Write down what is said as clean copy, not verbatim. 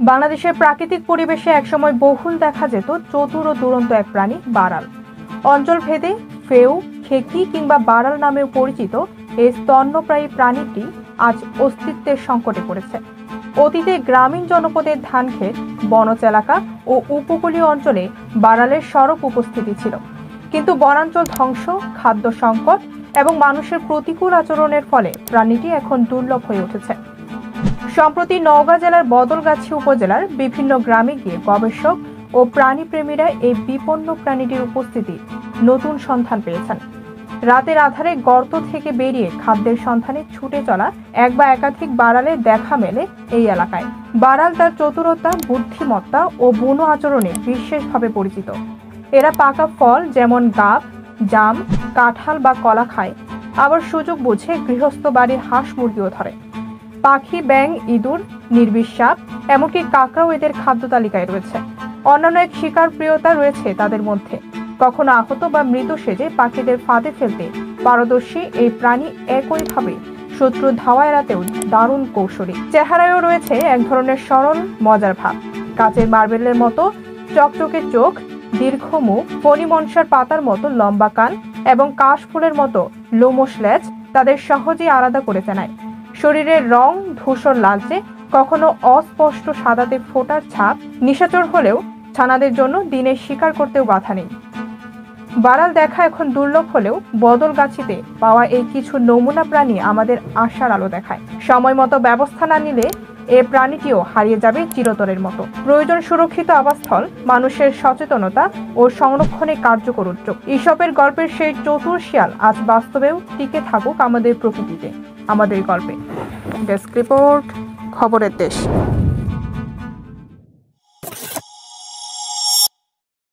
বাংলাদেশের প্রাকৃতিক পরিবেশে একসময় বহুল দেখা যেত চতুর ও দুরন্ত এক প্রাণী বারাল। অঞ্চল ভেদে ফেউ, খেকি কিংবা বারাল নামেও পরিচিত এই স্তন্যপ্রায়ী প্রাণীটি আজ অস্তিত্বের সংকটে পড়েছে। অতীতে গ্রামীণ জনপদের ধানক্ষেত, বনজ এলাকা ও উপকূলীয় অঞ্চলে বারালের সরব উপস্থিতি ছিল, কিন্তু বনাঞ্চল ধ্বংস, খাদ্য সংকট এবং মানুষের প্রতিকূল আচরণের ফলে প্রাণীটি এখন দুর্লভ হয়ে উঠেছে। সম্প্রতি নওগাঁ জেলার বদলগাছি উপজেলার বিভিন্ন গ্রামে গিয়ে গবেষক ও প্রাণীপ্রেমীরা এই বিপন্ন প্রাণীটির উপস্থিতি নতুন সন্ধান পেয়েছেন। রাতের আধারে গর্ত থেকে বেরিয়ে খাদ্যের সন্ধানে ছুটে চলা এক বা একাধিক বারালের দেখা মেলে এই এলাকায়। বারাল তার চতুরতা, বুদ্ধিমত্তা ও বুনো আচরণে বিশেষভাবে পরিচিত। এরা পাকা ফল যেমন গাব, জাম, কাঁঠাল বা কলা খায়, আবার সুযোগ বুঝে গৃহস্থ বাড়ির হাঁস মুরগিও ধরে। পাখি, ব্যাঙ, ইঁদুর, নির্বিষ সাপ, এমনকি কাঁকড়াও এদের খাদ্য তালিকায় রয়েছে। অন্যান্য এক শিকার প্রিয়তা রয়েছে তাদের মধ্যে। কখনো আহত বা মৃত সেজে পাখিদের ফাঁদে ফেলতে পারদর্শী এই প্রাণী একইভাবে শত্রুর ধাওয়া এড়াতেও দারুণ কৌশলী। চেহারায়ও রয়েছে এক ধরনের সরল মজার ভাব। কাচের মার্বেলের মতো চকচকে চোখ, দীর্ঘ মুখ, ফণি মনসার পাতার মতো লম্বা কান এবং কাশফুলের মতো লোমশ লেজ তাদের সহজেই আলাদা করে চেনায়। শরীরের রং ধূসর লালচে, কখনো অস্পষ্ট সাদাতে ফোটার ছাপ। নিশাচর হলেও ছানাদের জন্য দিনের শিকার করতেও বাধা নেই। বারাল দেখা এখন দুর্লভ হলেও বদলগাছিতে পাওয়া এই কিছু নমুনা প্রাণী আমাদের আশার আলো দেখায়। সময় মতো ব্যবস্থা না নিলে এ প্রাণীটিও হারিয়ে যাবে চিরতরের মতো। প্রয়োজন সুরক্ষিত আবাসস্থল, মানুষের সচেতনতা ও সংরক্ষণে কার্যকর উদ্যোগ। ঈশপের গল্পের সেই চতুর শিয়াল আজ বাস্তবেও টিকে থাকুক আমাদের প্রকৃতিতে, আমাদের গল্পে। ডেস্ক রিপোর্ট, খবরের দেশ।